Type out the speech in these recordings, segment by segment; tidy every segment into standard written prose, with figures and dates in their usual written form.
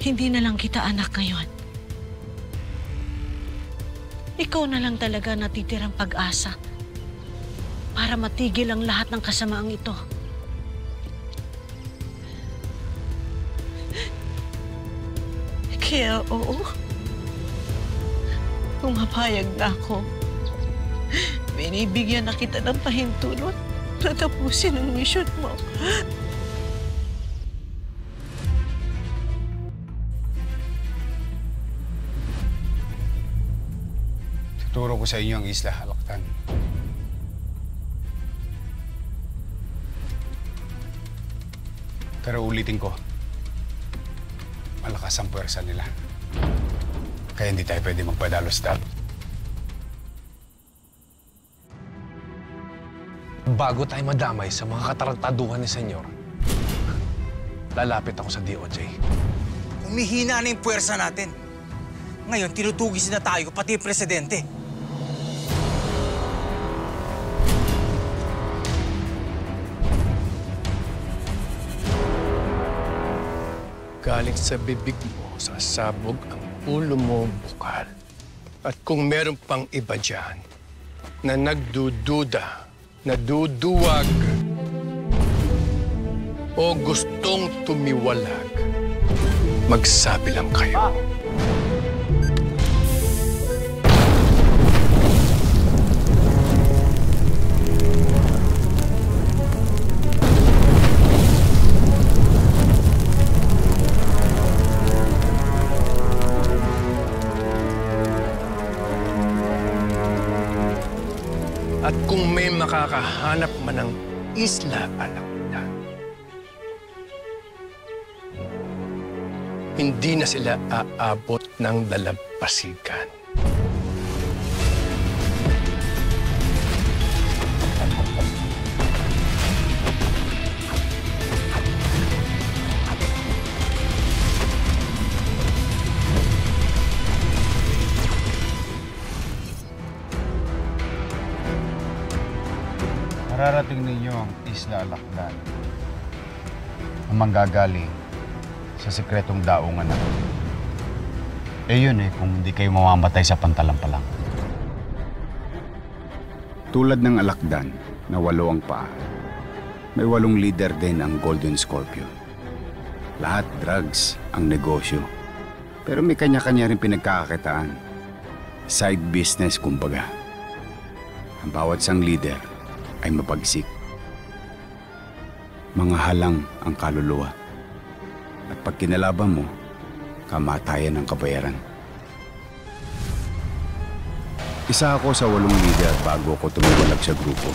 hindi na lang kita anak ngayon. Ikaw na lang talaga natitirang pag-asa para matigil ang lahat ng kasamaang ito. Kaya oo, pumapayag na ako. Binibigyan na kita ng pahintulot na tapusin ang misyon mo. Tuturo ko sa inyo ang Isla Alakdan. Pero ulitin ko, malakas ang puwersa nila. Kaya hindi tayo pwede magpadalos-dalo. Bago tayo madamay sa mga katarantaduhan ni Senyor, lalapit ako sa DOJ. Humihina na yung puwersa natin. Ngayon, tinutugis na tayo, pati yung presidente. Galing sa bibig mo, sasabog ang ulo mo bukal. At kung meron pang iba dyan na nagdududa, naduduwag, o gustong tumiwalag, magsabi lang kayo. At kung may makakahanap man ng Isla Alakdan, hindi na sila aabot ng dalampasigan. Mararating ninyo ang Isla Alakdan na manggagaling sa sikretong daungan na. Yun kung hindi kayo mamamatay sa pantalang-palang. Tulad ng Alakdan na 8 ang paa, may 8 leader din ang Golden Scorpion. Lahat drugs ang negosyo. Pero may kanya-kanya rin pinagkakakitaan. Side business kumbaga. Ang bawat isang leader ay mapagsik. Mga halang ang kaluluwa. At pag kinalaban mo, kamatayan ang kabayaran. Isa ako sa 8 leader bago ko tumiwalag sa grupo.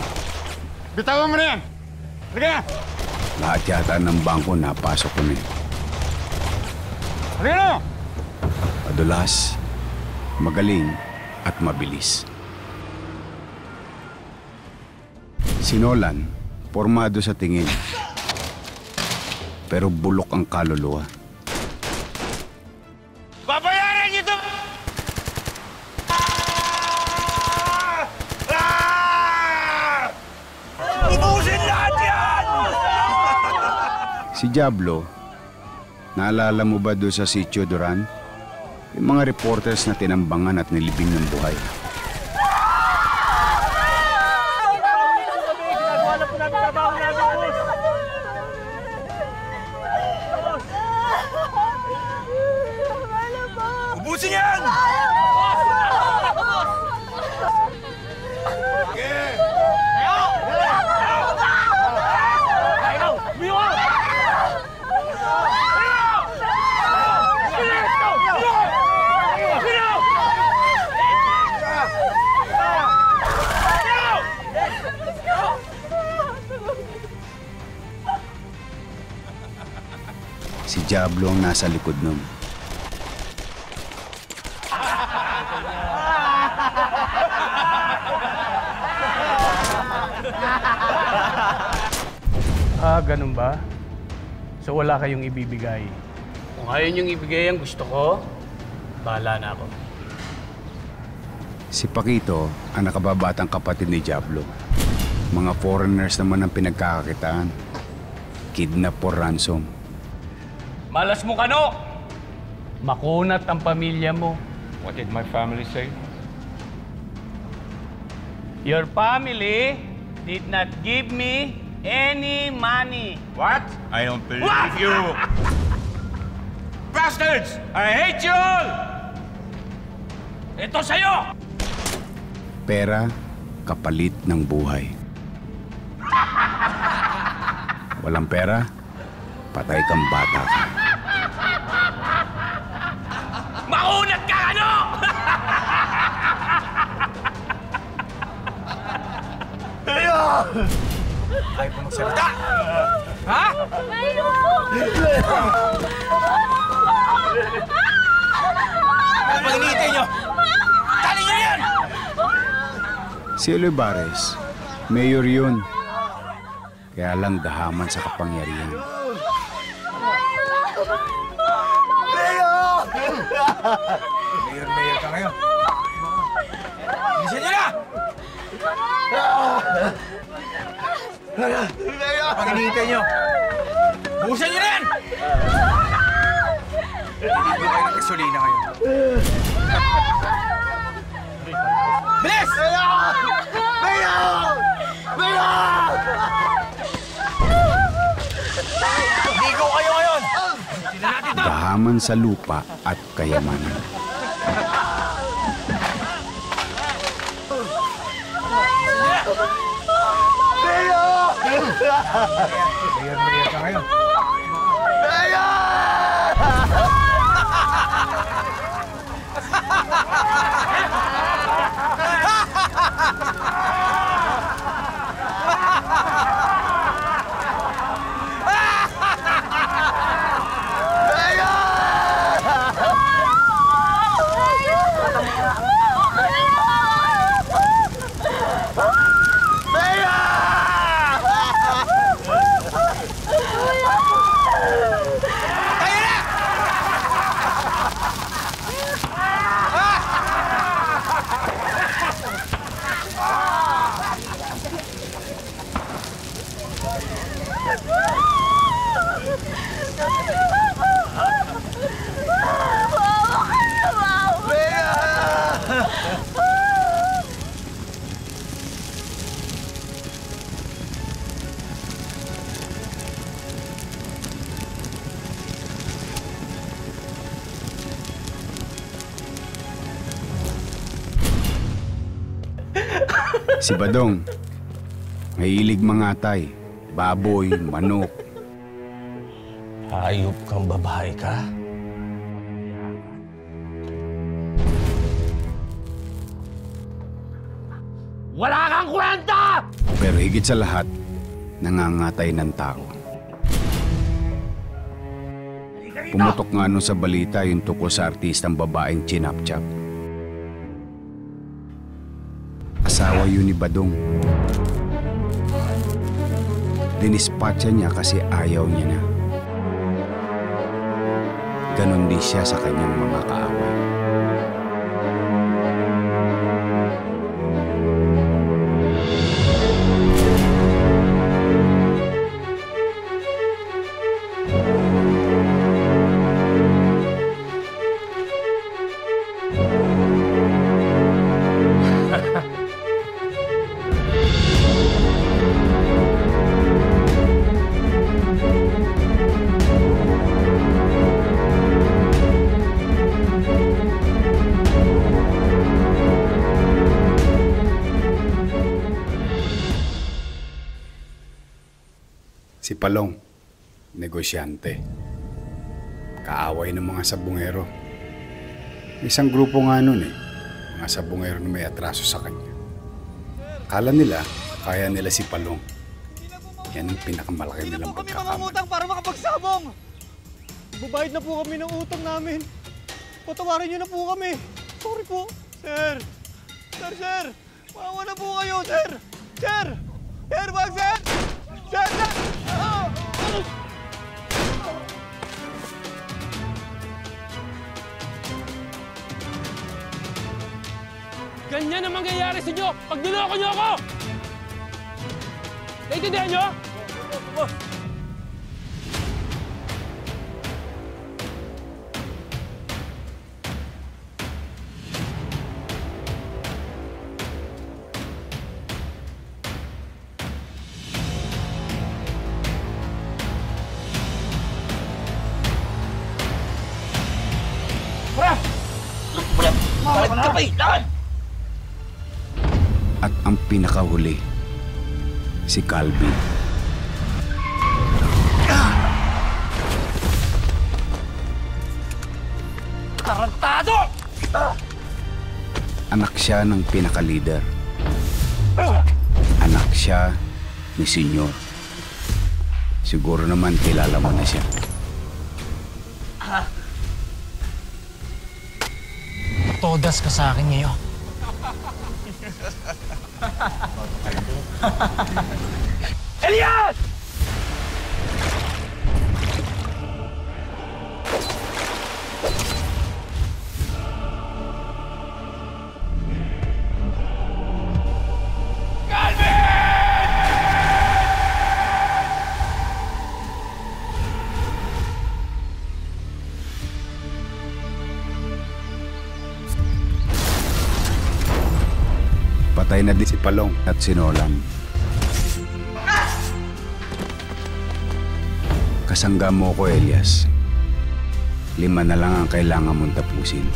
Bitawan mo na yan! Halika na! Lahat yata ng bangko napasok ko na yun. Halika na! Madulas, magaling at mabilis. Si Nolan, pormado sa tingin. Pero bulok ang kaluluwa. Babayaran niyo ito! Ubusin lahat yan! Si Diablo, naalala mo ba doon sa Sitio Duran? Yung mga reporters na tinambangan at nilibing ng buhay. Ubusin yan! Si Diablo ang nasa likod nun. Ganun ba? So wala kayong ibibigay? Kung ayaw niyong ibigay ang gusto ko, bahala na ako. Si Paquito, ang nakababatang kapatid ni Diablo. Mga foreigners naman ang pinagkakakitaan. Kidnap or ransom. Malas mo kano! makunat ang pamilya mo. What did my family say? Your family did not give me any money. What? I don't believe you! Bastards! I hate you all! Ito sa'yo! Pera, kapalit ng buhay. Walang pera, patay kang bata ka. Maunat ka ano? Ayaw pa magsalita! Ha? Ano bang hinihintay nyo? Dali nyo yan! Si Olivares, mayor yun. Kaya lang dahaman sa kapangyarihan. Mayor ka ngayon. Bilisan nyo na! Ano pang hinihintay nyo? Buhusan nyo na yan! Hindi ko kayo ng gasolina ngayon. Bilis! Ligo kayo ngayon! Sila natin to! Dahaman sa lupa at kayamanan. Mayor ka ngayon. Si Badong, mahilig mangatay, baboy, manok. Hayop kang babae ka? Wala kang kwenta! Pero higit sa lahat, nangangatay ng tao. Pumutok nga nun sa balita yung tungkol sa artistang babaeng Chinapchap. Asawa yun ni Badong. Dinispatcha niya kasi ayaw niya na. Ganon din siya sa kanyang mga kaaway. Si Palong, negosyante. Kaaway ng mga sabungero. May isang grupo nga nun mga sabungero na may atraso sa kanya. Kala nila, kaya nila si Palong. Yan ang pinakamalaki nilang pagkakamali. Hindi na po kami mangutang para makapagsabong! Bubayad na po kami ng utang namin. Patawarin niyo na po kami. Sorry po, sir. Sir! Maawa na po kayo, sir! Sir! Sir, wag, sir! Sir! Ganyan ang mangyayari sa inyo pag niloko niyo ako! Naintindihan niyo? At ang pinakahuli, si Calvin. Tarantado! Anak siya ng pinaka-leader. Anak siya ni Senyor. Siguro naman kilala mo na siya. Todas ka sa akin ngayon. Elias! Patay na din si Palong at si Nolan. Kasangga mo ko, Elias. 5 na lang ang kailangan mong tapusin.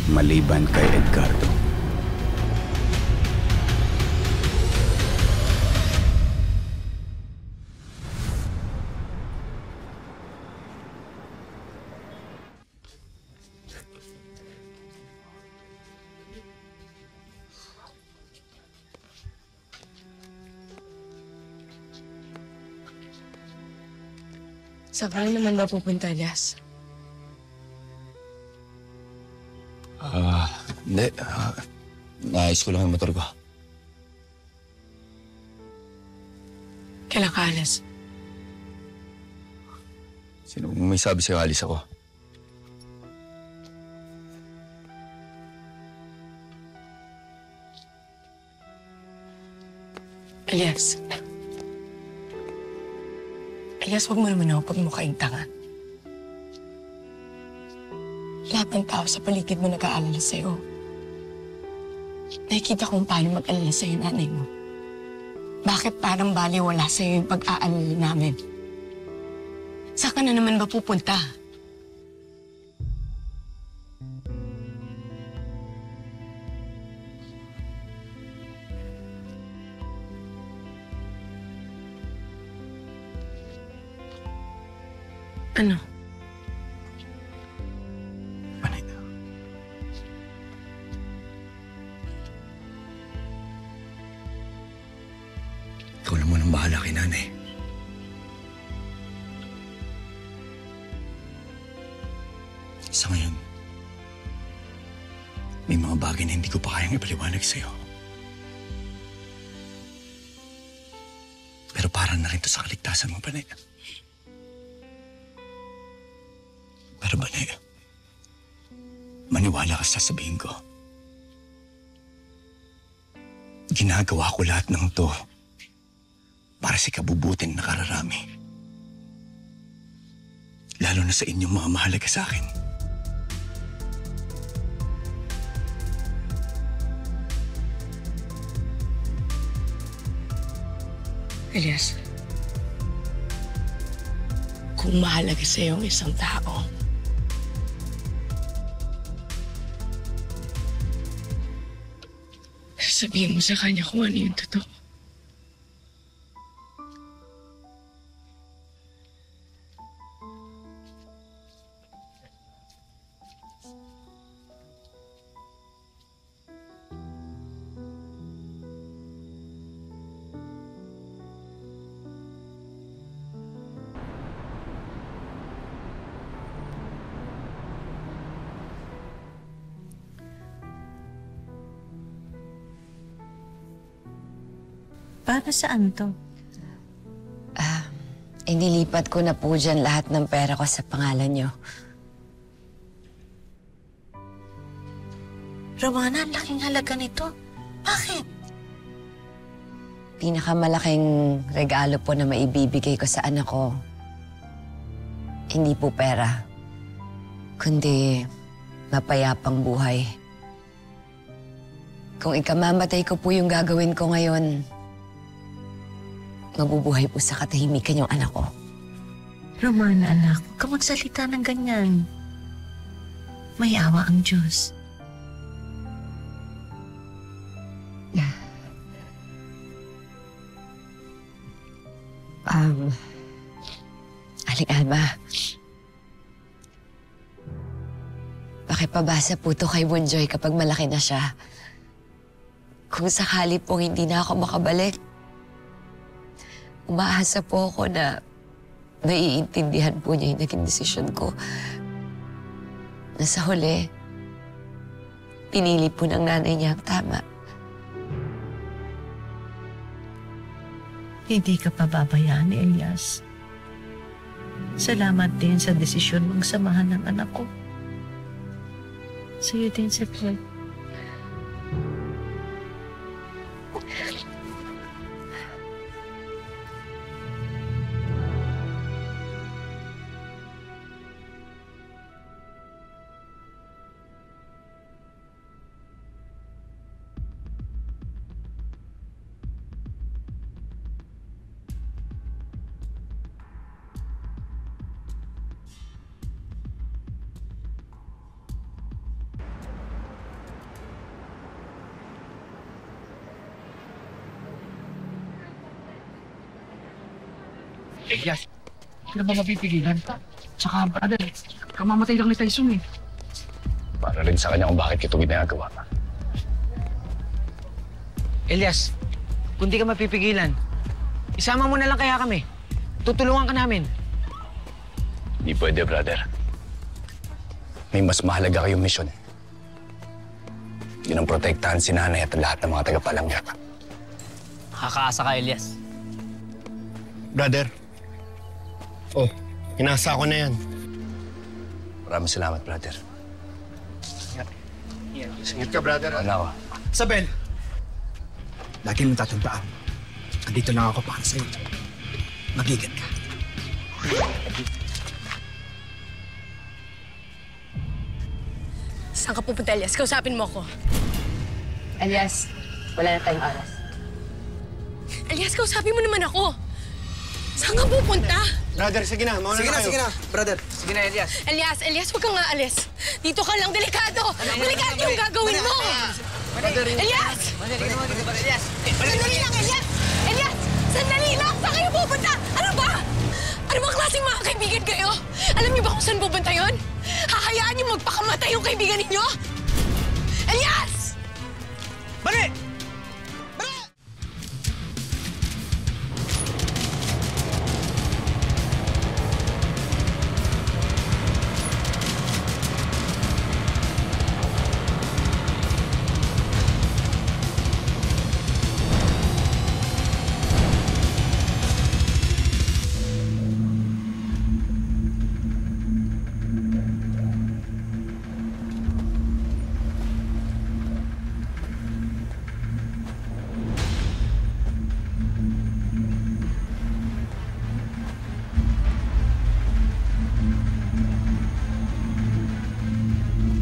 Maliban kay Edgardo. Saan ka naman ba pupunta, Elias? Hindi. Naayos ko lang yung motor ko. Kailan ka alas? Sino may sabi sa'yo alis ako? Elias. Elias, huwag mo naman ako pagmukhaing tanga. Lahat ng tao sa paligid mo nag-aalala sa'yo. Nakikita kung paano mag-alala sa'yo nanay mo. Bakit parang baliwala sa'yo yung pag-aalala namin? Saan ka na naman ba pupunta? Ano? Panay. Ikaw lang mo nang bahala kay nanay. Sa ngayon, may mga bagay na hindi ko pa kayang ipaliwanag sa'yo. Pero para na rin to sa kaligtasan mo, Panay. Pero Banay, maniwala ka sa sasabihin ko. Ginagawa ko lahat ng to para sa kabubuting nakararami. Lalo na sa inyong mga mahalaga sa akin. Elias, kung mahalaga sa'yo ang isang tao, sabihin mo sa kanya kung ano yung totoo. Para saan to? Inilipat ko na po dyan lahat ng pera ko sa pangalan nyo. Romana, ang laking halaga nito. Bakit? Pinakamalaking regalo po na maibibigay ko sa anak ko, hindi po pera, kundi mapayapang buhay. Kung ikamamatay ko po yung gagawin ko ngayon, mabubuhay po sa katahimikan yung anak ko. Romana, anak, huwag ka magsalita ng ganyan. May awa ang Diyos. Aling Alma, pakipabasa po to kay Bonjoy kapag malaki na siya. Kung sakali pong hindi na ako makabalik, umaasa po ako na naiintindihan po niya yung naging desisyon ko. Na sa huli, pinili po ng nanay niya ang tama. Hindi ka pababayaan ni Elias. Salamat din sa desisyon mong samahan ng anak ko. Sa'yo din, Sir Floyd. Elias, hindi na ba mapipigilan? Tsaka, brother, kamamatay lang ni Tyson eh. Para rin sa kanya kung bakit ito ginagawa. Elias, kung di ka mapipigilan, isama mo na lang kaya kami. Tutulungan ka namin. Di pwede, brother. May mas mahalaga kayong misyon. Yun ang protektahan si nanay at lahat ng mga tagapalangga. Kakaasa ka, Elias. Brother. Oh, inasa ko na yan. Maraming salamat, brother. Singit ka, brother. Ano ako? Isabel, lagi mong tatandaan. Andito lang ako para sa'yo. Mag-ingat ka. Saan ka pupunta, Elias? Kausapin mo ako. Elias, wala na tayong oras. Elias, kausapin mo naman ako. Saan ka pupunta? Brother, sige na. Mauna na kayo. Sige na, brother. Sige na, Elias. Elias, huwag kang aalis. Dito ka lang, delikado. Delikado yung gagawin mo. Elias! Elias! Sandali lang, Elias! Elias! Sandali lang! Saan kayo pupunta? Ano ba? Ano ba klaseng mga kaibigan kayo? Alam niyo ba kung saan pupunta yun? Hahayaan niyo magpakamatay yung kaibigan ninyo? Elias! Bali!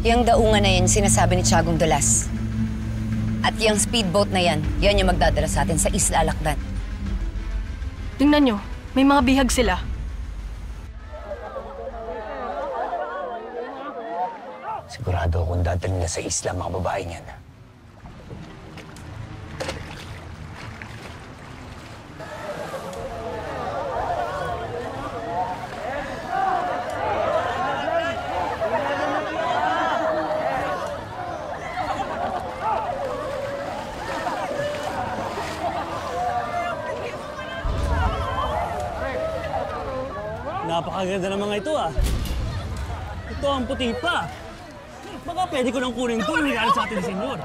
Yang daungan na yan, sinasabi ni Tiagong Dulas. At yung speedboat na yan, yan yung magdadala sa atin sa Isla Alakdan. Tingnan nyo, may mga bihag sila. Sigurado akong dadalhin na sa isla mga babae niyan. Napakaganda ng mga ito ah. Ito ang puti pa. Baka pwede ko nang kunin ito yung regalo sa atin ni Senyor.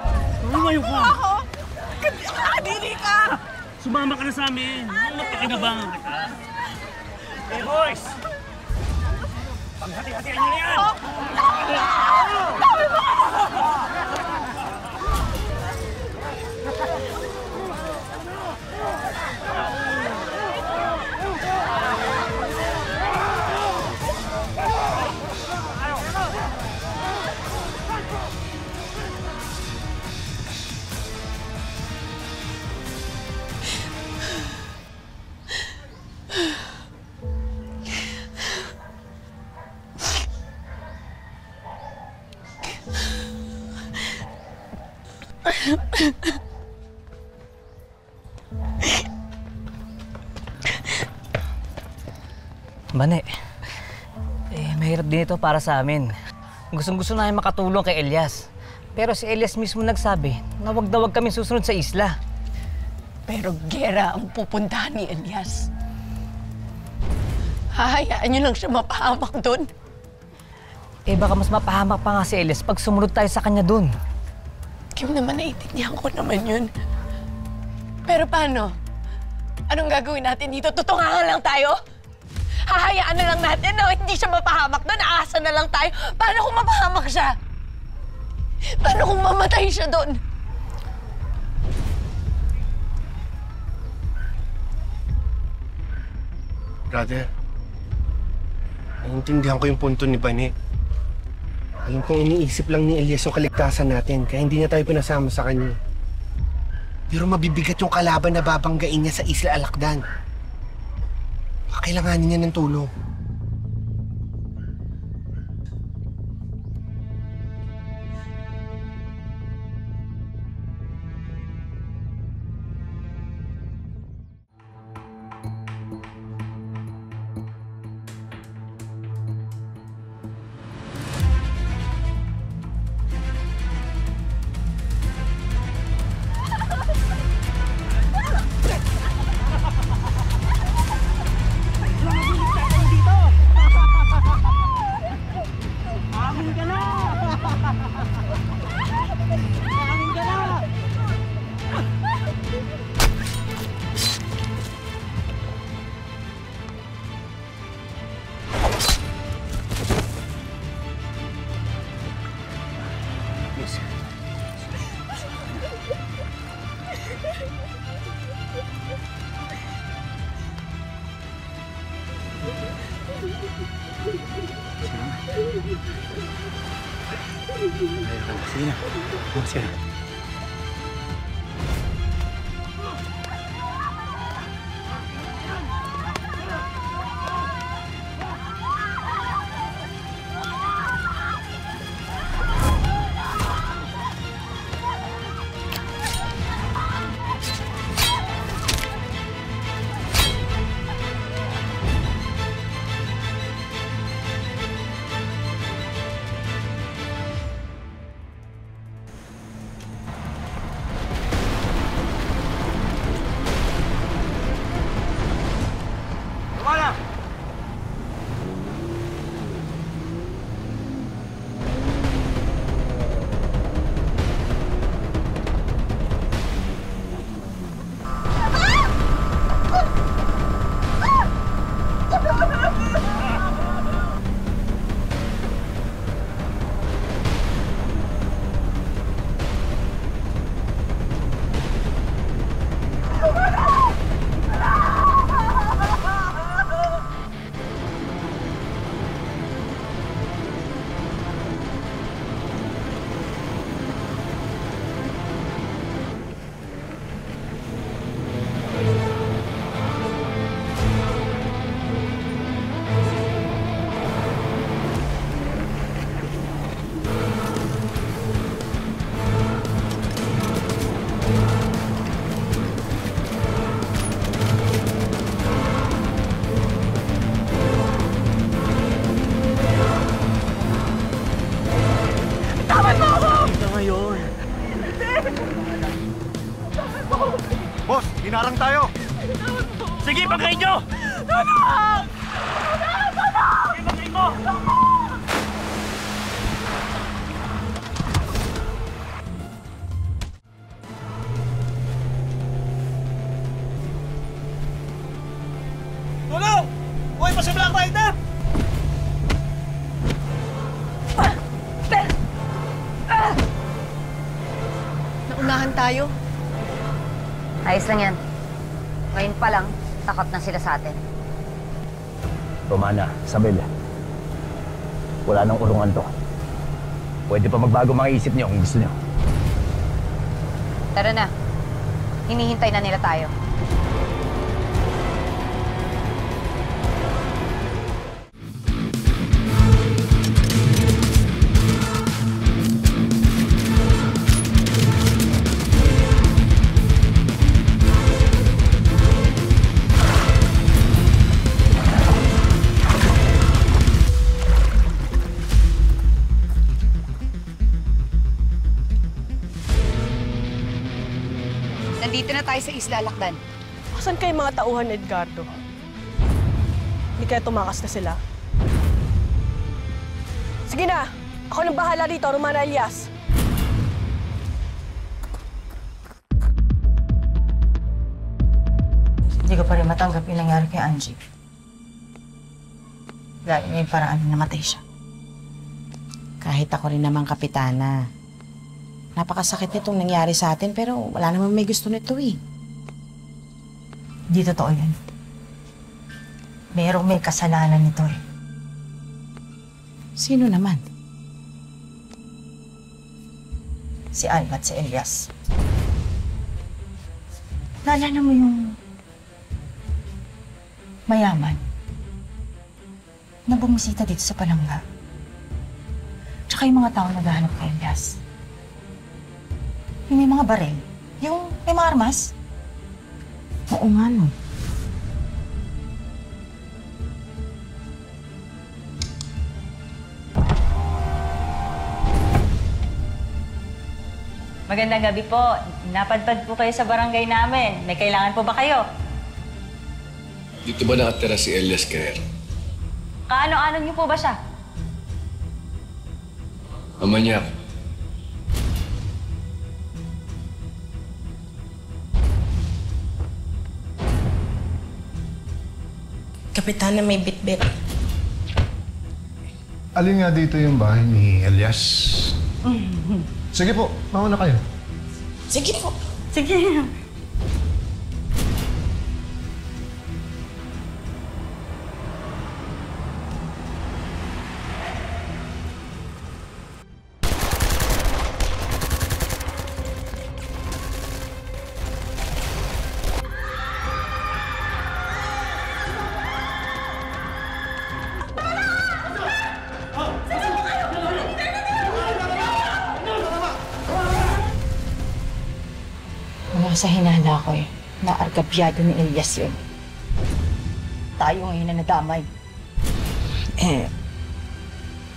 Lumayo ka. Ako? Nakadili ka! Sumama ka na sa amin. Mapakinabangan kita. Hey boys! Paghati-hatian nyo na yan! Dami mo! Bane, mahirap din ito para sa amin. Gustong-gusto namin makatulong kay Elias. Pero si Elias mismo nagsabi na wag na wag kami susunod sa isla. Pero gera ang pupuntahan ni Elias. Hahayaan niyo lang siya mapahamak doon. Baka mas mapahamak pa nga si Elias pag sumunod tayo sa kanya doon. Kim naman, naiintindihan ko naman yun. Pero paano? Anong gagawin natin dito? Tutungangan lang tayo? Hahayaan na lang natin na hindi siya mapahamak doon. Aasa na lang tayo. Paano kung mapahamak siya? Paano kung mamatay siya doon? Brother, naiintindihan ko yung punto ni Bane. Alam kong iniisip lang ni Elias yung kaligtasan natin, kaya hindi na tayo pinasama sa kanya. Pero mabibigat yung kalaban na babanggain niya sa Isla Alakdan. Kailanganin niya ng tulong. Sige na. Sige na. Boss, hinarang tayo! Sige, pagkain nyo! Tulong! Tulong! Tulong! Pagkain mo! Tulong! Uy, pasimlang rider! Naunahan tayo. Ayos lang yan. Ngayon pa lang, takot na sila sa atin. Romana, Isabel, wala nang urungan to. Pwede pa magbago mga isip niyo kung gusto niyo. Tara na. Hinihintay na nila tayo. Diyan na tayo sa Isla Alakdan. Asan kayo mga tauhan, Edgardo? Hindi kaya tumakas na sila? Sige na! Ako nang bahala dito, Romana Elias. Hindi ko pa rin matanggap yung nangyari kay Angie. Lalo na yung paraan na namatay siya. Kahit ako rin naman, Kapitana. Napakasakit nitong nangyari sa atin, pero wala namang may gusto nito eh. Hindi totoo yan. Merong may kasalanan nito eh. Sino naman? Si Alma at si Elias. Naalala mo yung mayaman na bumisita dito sa Palangga? Tsaka yung mga tao naghahanap kay Elias. Yung may mga baril. Yung may mga armas. Oo nga, no. Magandang gabi po. Napadpad po kayo sa barangay namin. May kailangan po ba kayo? Dito ba nakatira si Elias Guerrero? Kaano-ano niyo po ba siya? Ama niya. Kapitana, may bitbit. Alin nga dito yung bahay ni Elias? Sige po, mauna kayo. Sige po. Sige. Sa hinala ko na argabyado ni Elias yun. Tayo ngayon na nadamay.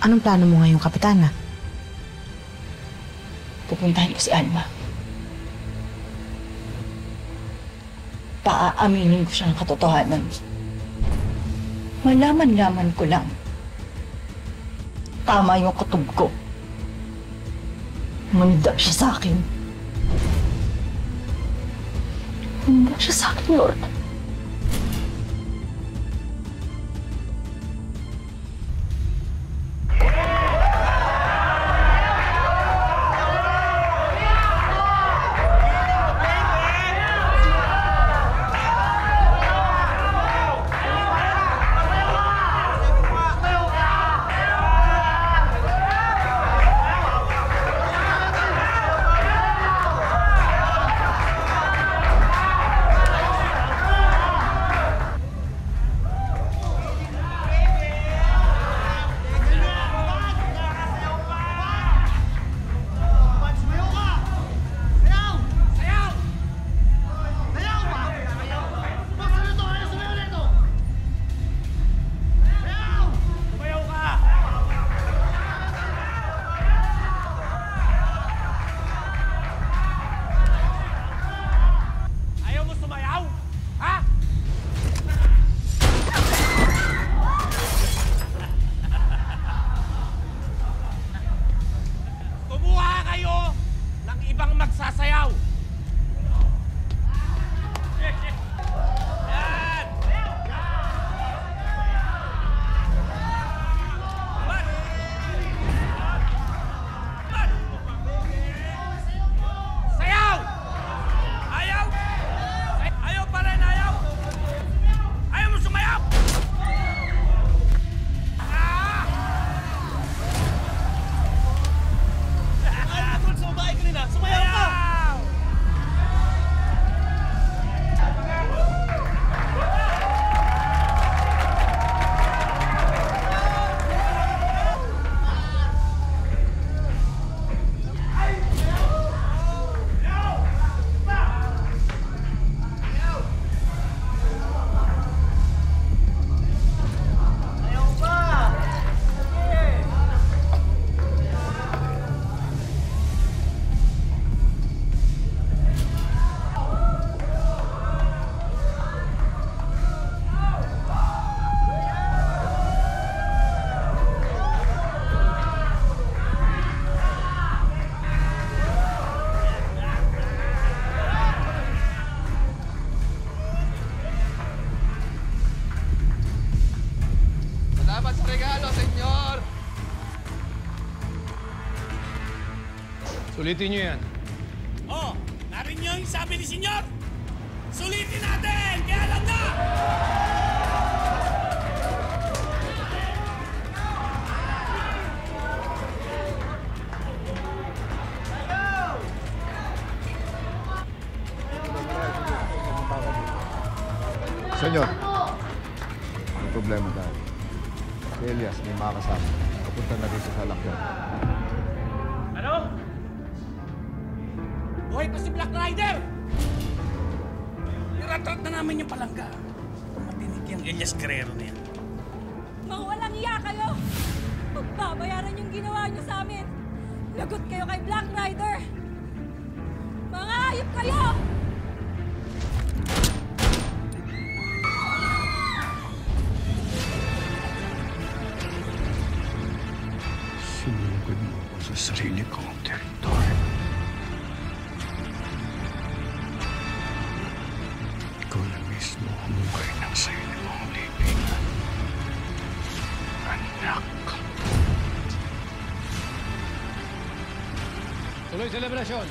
Anong plano mo ngayon, Kapitana? Pupuntahan ko si Alma. Paaaminin ko siya ng katotohanan. Malaman-laman ko lang. Tama yung kutob ko. Manda siya sa akin. Manda siya sa akin, Lord. Salamat sa regalo, senyor! Sulitin niyo yan. Oh, narinig niyo yung sabi ni senyor? Sulitin natin! Kaya lang na! Senyor, may problema tayo. Si Elias may mga kasama. Papunta na rin sa salakyan. Ano? Buhay pa si Black Rider! Niratrat na namin yung palangga. Matinig yung Elias Guerrero na yan. Mga walang iya kayo! Pagbabayaran yung ginawa niyo sa amin! Lagot kayo kay Black Rider! Mga hayop kayo! Sinugod mo ako sa sarili kong teritoryo. Ikaw na mismo humukay ng sarili mong libingan. Anak. Tuloy selebrasyon.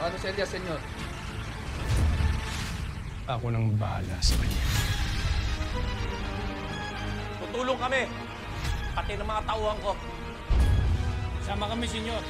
Paano si Elias, senyor? Ako nang bahala sa kanya. Tutulong kami! Pati ng mga tauhan ko. Sama kami, senyor.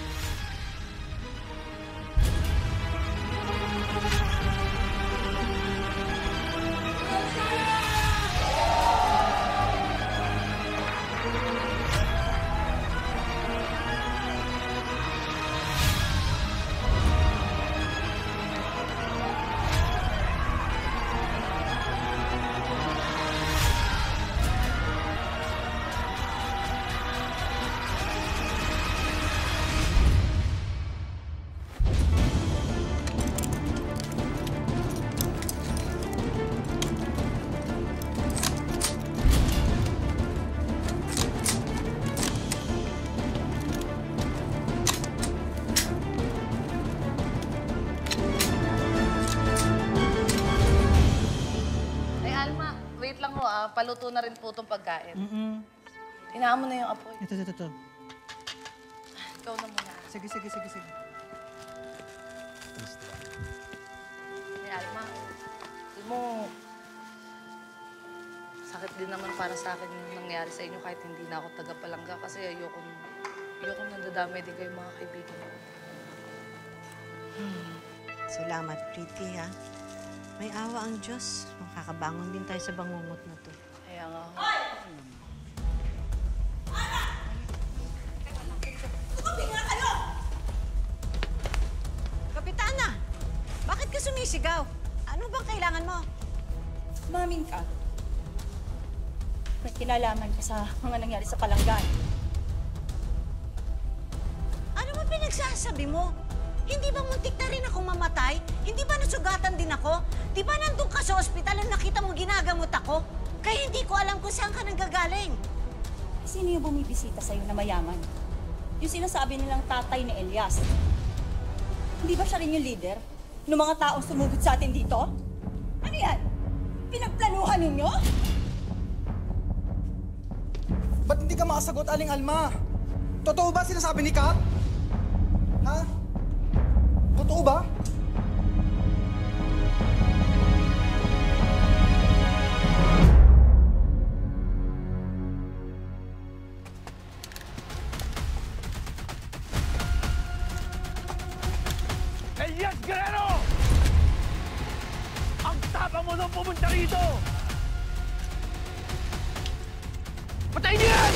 Paluto na rin po itong pagkain. Tinaan mo na yung apoy. Ito. Ikaw na muna. Sige. Hey, Alma. Alam mo, sakit din naman para sa akin yung nangyari sa inyo kahit hindi na ako taga-palangga kasi ayokong nandadamay din kayo mga kaibigan ko. Salamat, Pretty, ha? May awa ang Diyos. Makakabangon din tayo sa bangungot na to. Kaya nga. Tumabi nga kayo! Kapitana! Bakit ka sumisigaw? Ano bang kailangan mo? Mamin ka. May kinalaman ka sa mga nangyari sa palanggan. Ano ba pinagsasabi mo? Hindi ba muntik na rin akong mamatay? Hindi ba nasugatan din ako? Di ba nandun ka sa ospital at nakita mo ginagamot ako? Kaya hindi ko alam kung saan ka nanggagaling. Sino yung bumibisita sa'yo na mayaman? Yung sinasabi nilang tatay ni Elias. Hindi ba siya rin yung leader ng mga taong sumugod sa atin dito? Ano yan? Pinagplanuhan ninyo? Ba't hindi ka makasagot, Aling Alma? Totoo ba sinasabi ni Cap? Ha? Totoo ba? Elias Guerrero! Ang tapang mo nung pumunta rito! Patayin niyo yan!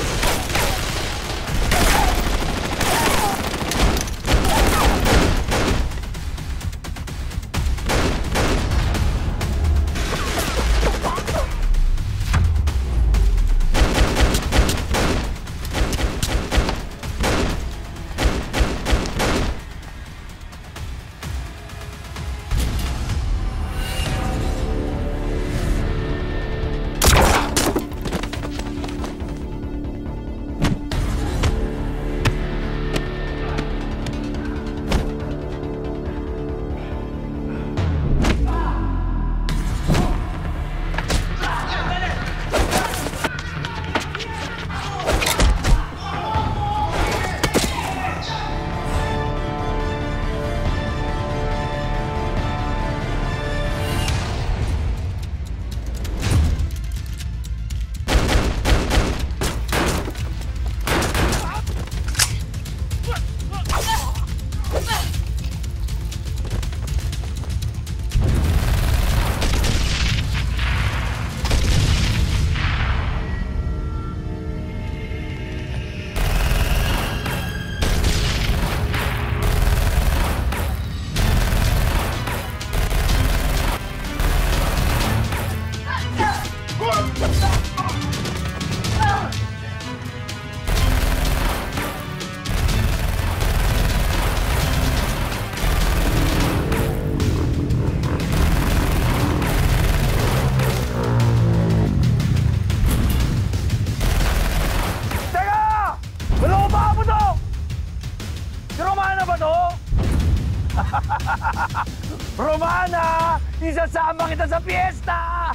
Isasama kita sa piyesta!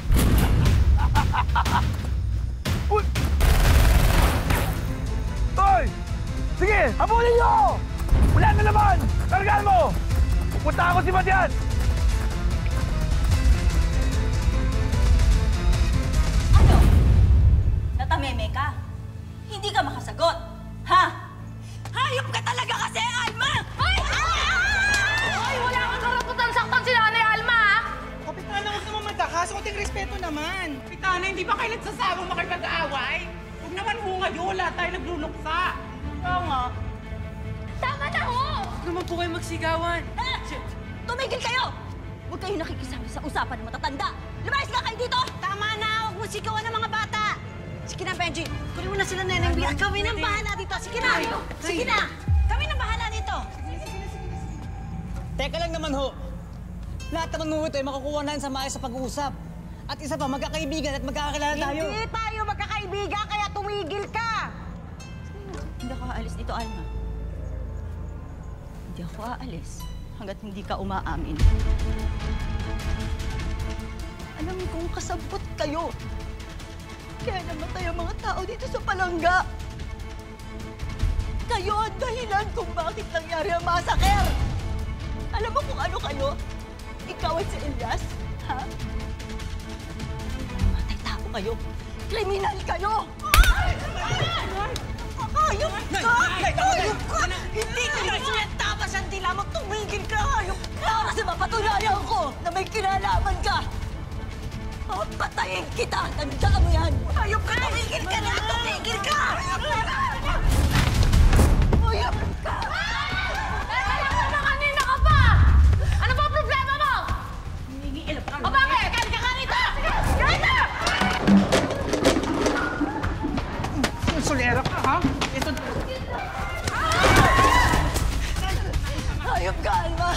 Uy! Hoy! Sige, habulin nyo! Wala na naman! Kargaan mo! Pupunta ako si Matian! Ano? Natameme ka? Hindi ka makasagot? Ha? Hayop ka talaga kasi, Alma! Ay! Ay! Wala kang karapatan saktan si Nanay Alma, ha? Kapitana, huwag naman magkakas. Kunting respeto naman. Kapitana, hindi ba kayo nagsasawang makipag-aaway? Huwag naman ho ngayon. Wala tayo nagluluksa. Oo nga. Tama na ho! Huwag naman po kayo magsigawan. Tumigil kayo! Huwag kayo nakikisama sa usapan ng matatanda. Lumayas ka kayo dito! Tama na! Huwag mo sigawan ng mga bata! Sige na, Benji. Kunin mo na sila, Neneng Bia. Kami nang bahala dito. Sige na! Sige na! Kami nang bahala dito! Teka lang naman ho. Lahat naman mo ito ay makukuha na sa maayos sa pag-uusap. At isa pa, magkakaibigan at magkakakilala tayo. Hindi tayo magkakaibigan, kaya tumigil ka! Hindi ako aalis dito, Alma. Hindi ako aalis hanggat hindi ka umaamin. Alam kong kasabot kayo. Kaya namatay ang mga tao dito sa palangga. Kayo ang dahilan kung bakit nangyari ang massacre. Alam mo kung ano kayo? Ikaw at si Elias, ha? Matay tao kayo. Kriminal kayo! Hayop ka! Hayop ka! Hindi ko na sinatapas ang dila mo. Tumigil ka, hayop ka! Kasi mapatunayan ko na may kinalaman ka. Papatayin kita! Tandaan mo yan! Hayop ka! Tumigil ka na! Tumigil ka! Hayop ka! Alam mo, kanina ka pa! Ano ba ang problema mo? Nangingiilap ka. O bakit? Kali ka kanito! Ganito! Sulera ka, ha? Ito... Hayop ka, Alma!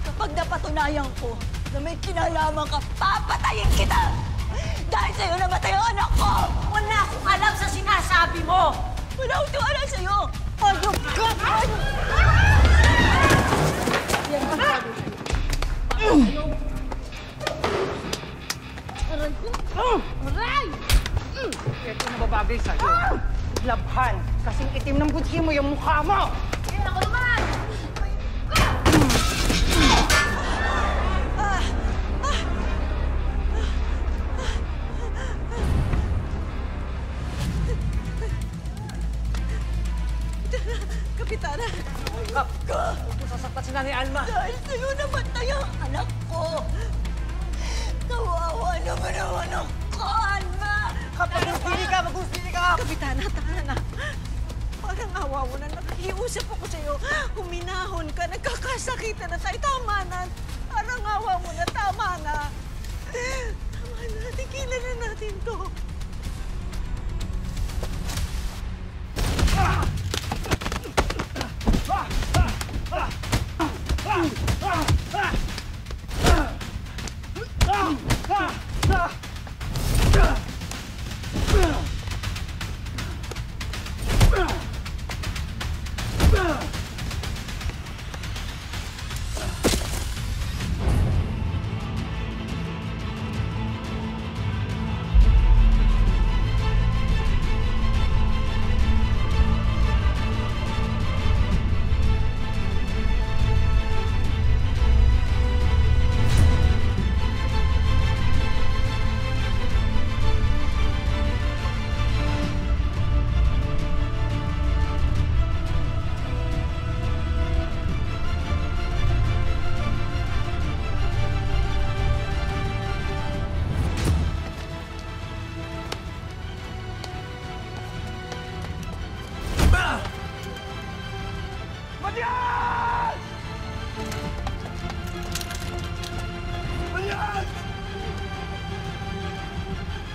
Kapag napatunayan ko na may kinalaman ka, papatayin kita! Dahil sa'yo namatay ang anak ko! Wala akong alam sa sinasabi mo! Wala akong tiwala sa'yo! Hayop ka! Hayop ka! Yan ang sabi sa'yo. Aray ko! Aray! Ito na babagay sa'yo. Labhan. Kasing itim ng butsi mo yung mukha mo! Yan ako naman! Kapitana! Kap ka! Huwag mo sasaktan si Nanay Alma. Dahil sa'yo namatay ang anak ko! Kawawa naman ang anak ko, Alma! Mag-usili ka! Mag-usili ka! Kapitana, tara na. Parang awa mo na. Nakikiusap ako sa'yo. Huminahon ka. Nagkakasakitan na tayo. Tama na. Parang awa mo na. Tama na. Tama na. Tigilan na natin to. Matias! Matias!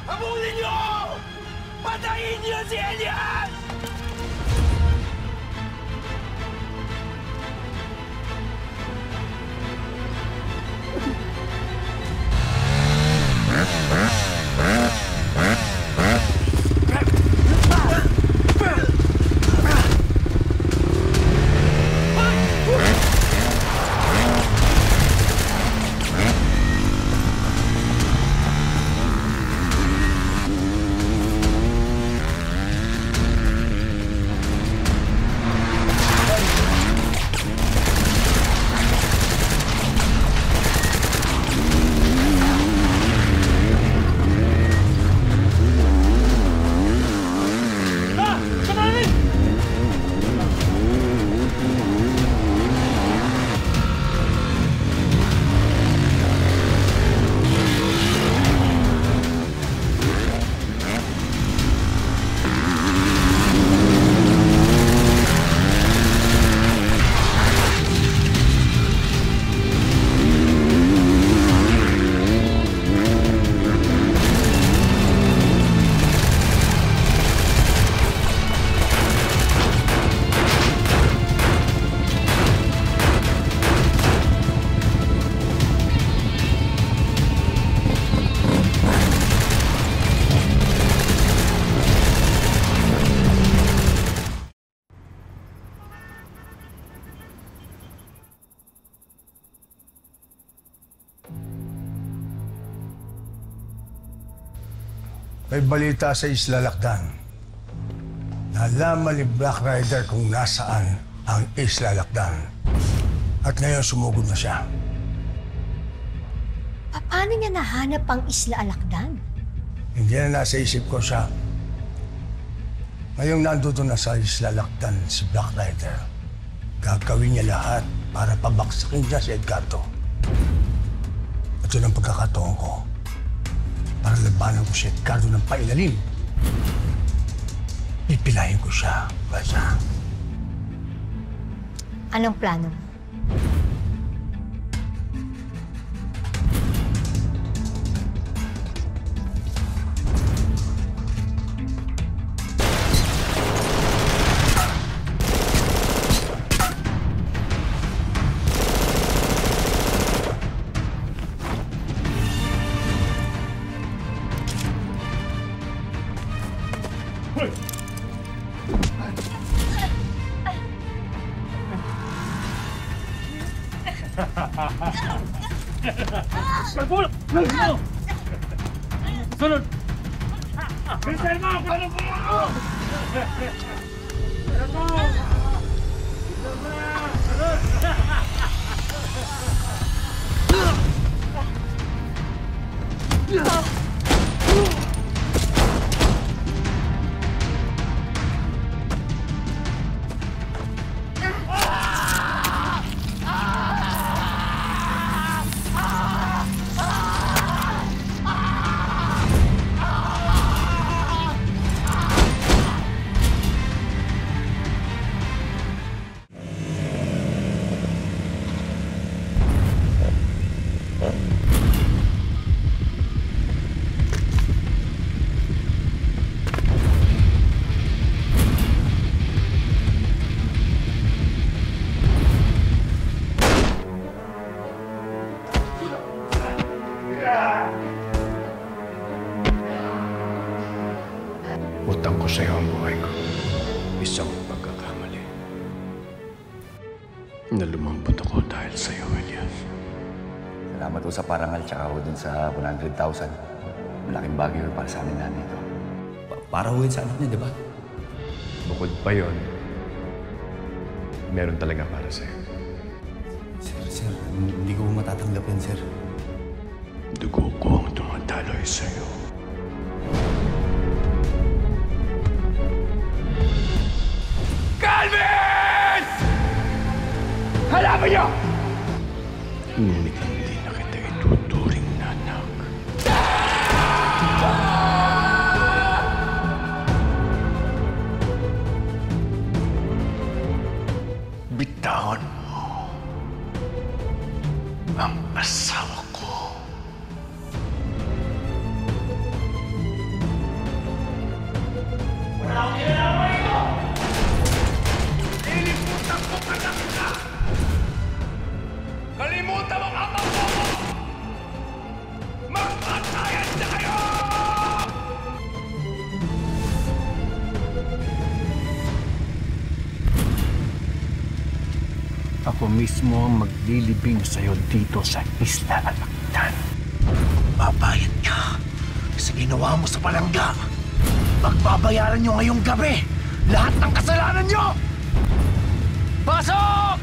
Habulin niyo! Patayin niyo si Elias! May balita sa Isla Lakdan. Nalaman ni Black Rider kung nasaan ang Isla Lakdan. At ngayon sumugod na siya. Paano niya nahanap ang Isla Alakdan? Hindi na nasa isip ko siya. Ngayong nandoon na sa Isla Lakdan si Black Rider, gagawin niya lahat para pabaksakin niya si Edgardo. At yun ang pagkakataon ko para labanan ko si Edgardo ng pailalim. Pipilahin ko siya, Basa. Anong plano mo? Magbulok! Sunod! Bilisan mo! Paano po ako? Utang ko sa'yo ang buhay ko. Isang pagkakamali. Na lumambot ako dahil sa'yo, Elias. Salamat po sa parangal tsaka ho dun sa 100,000. Malaking bagay ho para sa amin namin ito. Para ho yun sa anak niya, di ba? Bukod pa yon, meron talaga para sa'yo. Sir, hindi ko matatanggap yan, sir. Dugo ko ang tumataloy sa'yo. Calvin! Hanapin niyo! Ngunit hindi na kita ituturing na anak. Bitawan mo ang asawa ko. Wala akong ginagawa ito! Nilimutan ko ka na kita! Kalimutan mo ang ama mo! Magpatayan na kayo! Ako mismo ang maglilibing sa'yo dito sa Isla Alakdan. Babayad ka sa ginawa mo sa palangga. Pagbabayaran nyo ngayong gabi lahat ng kasalanan nyo! Pasok!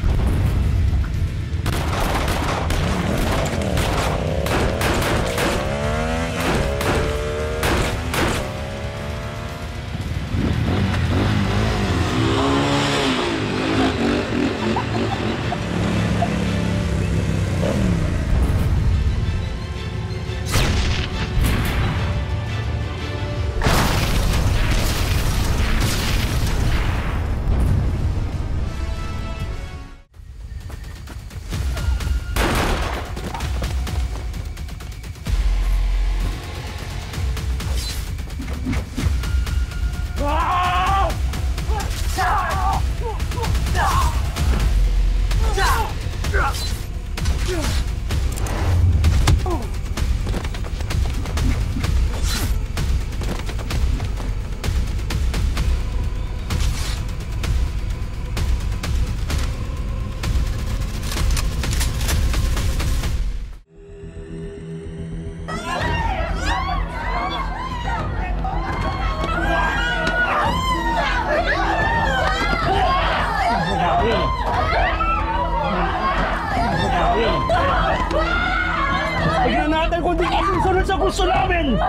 puso namin!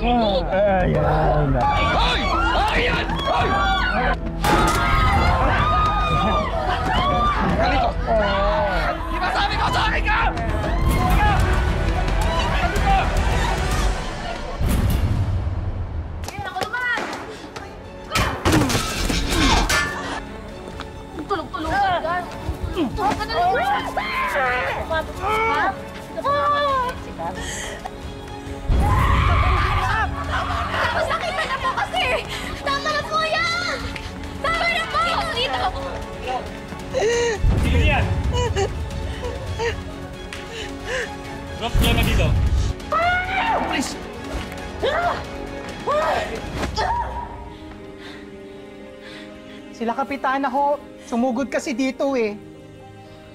Ayan. Hoy! Ayan! Hoy! Kalito! Di ba sabi ko sa akin ka? Tulog-tulog ka dyan. Tulog ka na lang. Tapos nakita na po kasi! Tama na po yan! Tama na po! Dito! Sino yan? Rock, diyan na dito. Please! Sila Kapitana ho, sumugod kasi dito eh.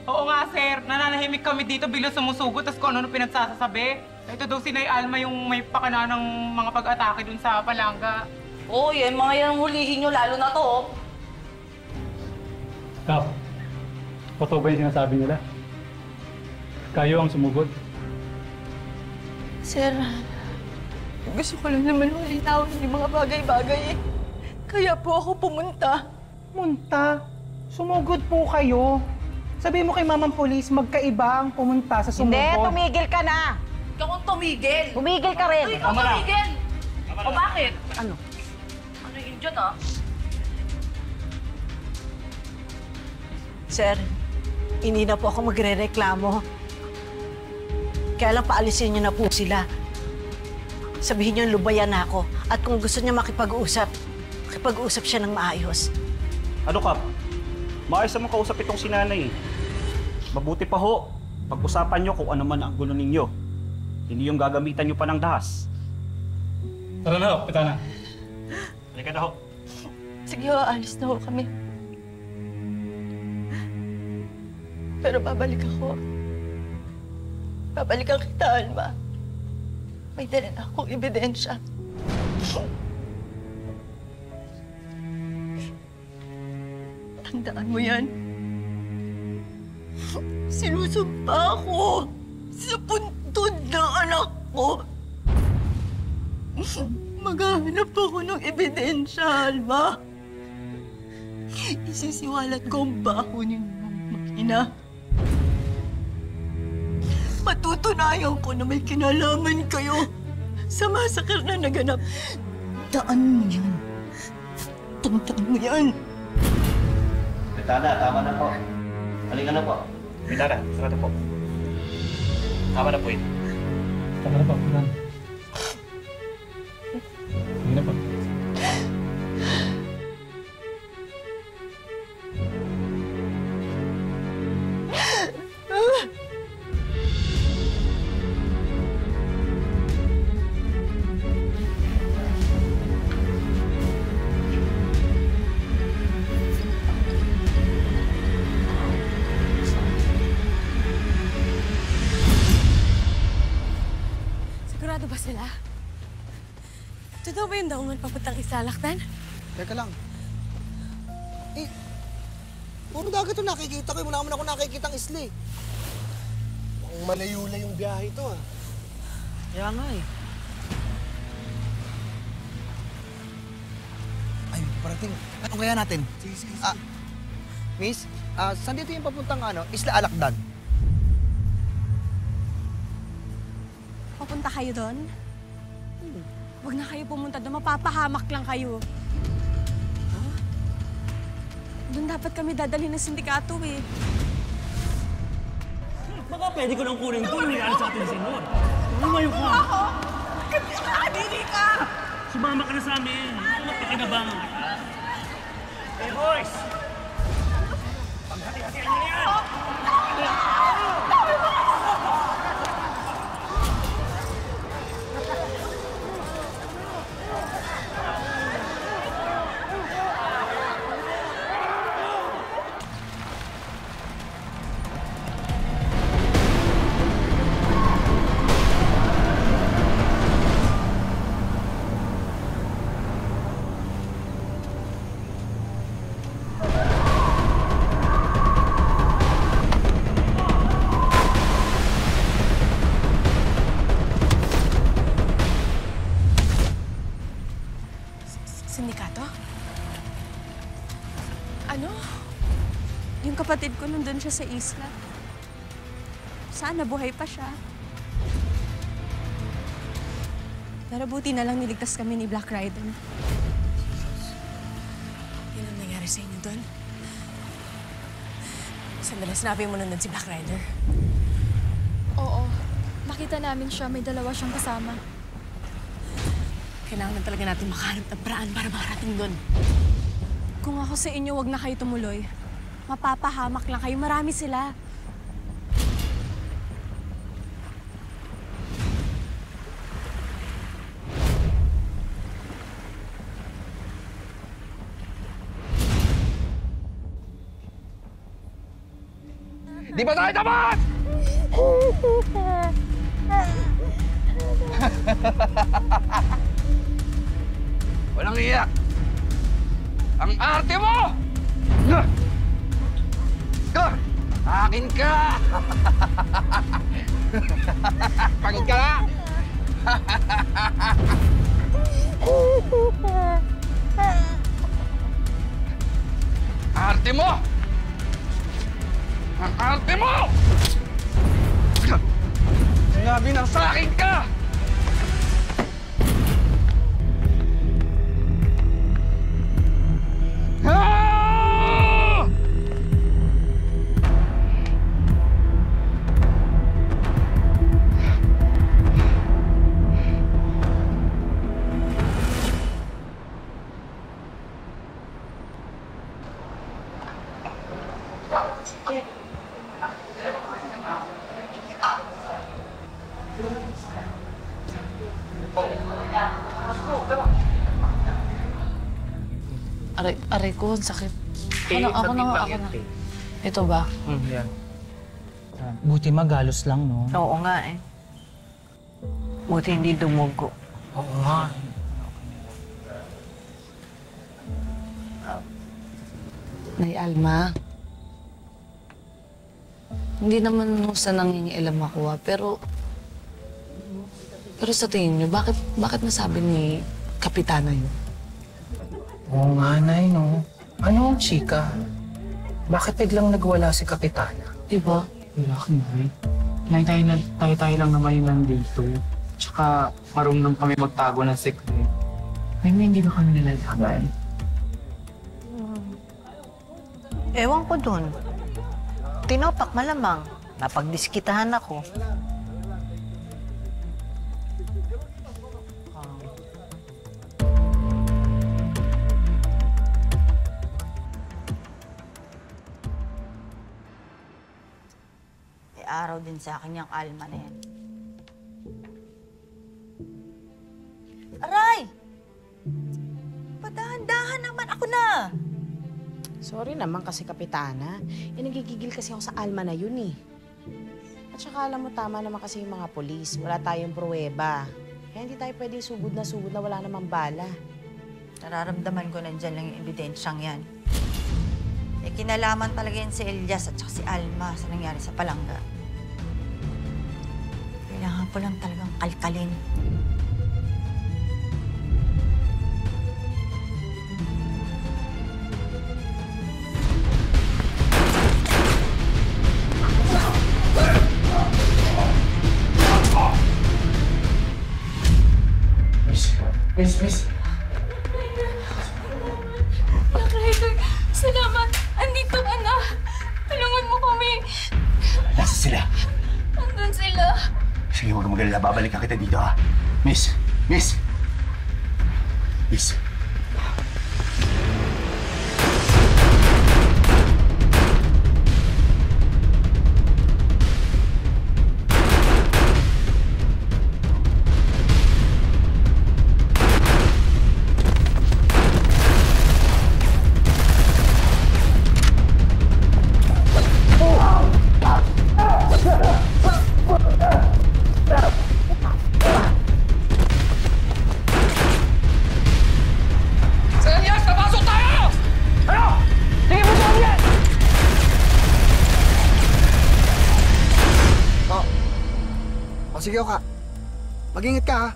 Oo nga, sir. Nananahimik kami dito bilang sumusugod tapos kung ano pinagsasasabi. Ito daw si Nay Alma yung may pakana ng mga pag-atake dun sa palangga. Oo, yan. Mga yan ang hulihin nyo, lalo na to. Kap, totoo ba yung sinasabi nila? Kayo ang sumugod. Sir, gusto ko lang naman malinawin yung mga bagay-bagay eh. Kaya po ako pumunta. Pumunta? Sumugod po kayo. Sabi mo kay Mamang Police, magkaiba ang pumunta sa sumugod. Hindi, tumigil ka na. Ikaw ang tumigil. Tumigil ka rin. Ikaw tumigil. O bakit? Ano? Ano yun dyan, ah? Sir, hindi na po ako magre-reklamo. Kaya lang paalisin niyo na po sila. Sabihin niyo lubayan na ako. At kung gusto niya makipag-usap siya ng maayos. Ano, Kap? Maayos naman kausap itong si Nanay. Mabuti pa ho, pag-usapan nyo kung ano man ang gulo ninyo. Hindi yung gagamitan nyo pa ng dahas. Tara na ho, Kapitana. Halika na ho. Sige ho, alis na ho kami. Pero babalik ako. Babalikan kita, Alma. May dala na akong ebidensya. Tandaan mo yan. Sinusumpa ako sa puntod ng anak ko. Maghahanap ako ng ebidensya, Alma. Isisiwalat ko ang baho ninyong makina. Patutunayan ko na may kinalaman kayo sa masakar na naganap. Daan mo yan. Tandaan mo yan. Kapitana, tama na po. Halika na po. Kapitana, tara na po. Tama na po yun. Tama na po, Kapitana. Hindi na po. Sigurado ba sila? Totoo ba yung daungan papuntang Isalaktan? Teka lang. Eh, puro dagat ito nakikita ko. Wala naman ako nakikita ang isli. Mukhang malayo-la yung biyahe ito, ah. Kaya nga eh. Ay, parating. Anong kaya natin? Sige. Miss, saan dito yung papuntang Isla Alakdan? Papunta kayo doon? Huwag na kayo pumunta doon. Mapapahamak lang kayo. Doon dapat kami dadalhin ng sindikato eh. Baka pwede ko nang kunin ito. Nangyari sa atin ni Senyor. Lumayo ka. Ako? Hindi ka! Sumama ka na sa amin. Magpakinabangan ka. Hey, boys! Paghati-hatian niyo yan! kapatid ko nandun siya sa isla. Sana buhay pa siya. Pero buti na lang niligtas kami ni Black Rider. Yan ang nangyari sa inyo doon? Sandali, sinabi mo nandun si Black Rider? Oo. Nakita namin siya. May dalawa siyang kasama. Kailangan talaga natin makahanap ng paraan para makarating doon. Kung ako sa inyo, wag na kayo tumuloy. Mapapahamak lang kayo. Marami sila. Di ba tayo dapat? Walang iyak. Ang arte mo! Akin ka! Pagod ka na? Arte mo! Ang arte mo! Sinabi ng sa akin ka! Aray ko, ang sakit. Ako na. Ito ba? Yan. Buti magalos lang, no? Oo nga eh. Buti hindi dumugo. Oo nga. Nay Alma. Hindi naman sa nangingialam ako, pero sa tingin niyo, bakit nasabi ni Kapitana yun? Oo nga, Nay, no? Ano ang chika? Bakit biglang nagwala si Kapitana? Diba? Wala ka, Nay. Nay, tayo lang naman yung nandito. Tsaka marunong kami magtago ng secret. May hindi ba kami nalalaman? Ewan ko dun. Tinopak malamang. Napagdiskitahan ako. Araw din sa akin yung Alma na yan. Aray! Padahan-dahan naman ako na! Sorry naman kasi, Kapitana. Nagigigil kasi ako sa Alma na yun eh. At saka alam mo, tama naman kasi yung mga polis. Wala tayong pruweba. Kaya hindi tayo pwede sugod na wala namang bala. Nararamdaman ko nandyan lang yung ebidensyang yan. Kinalaman talaga yan si Elias at saka si Alma sa nangyari sa Palangga. Kailangan ko lang talagang kalkalin. Miss. Black Rider, salamat. Andito ka na. Tulungan mo kami. Nasa sila? Andun sila. Sige, huwag kang mag-alala. Babalikan kita dito, ha? Miss! Sige, Oka. Mag-ingat ka, ha?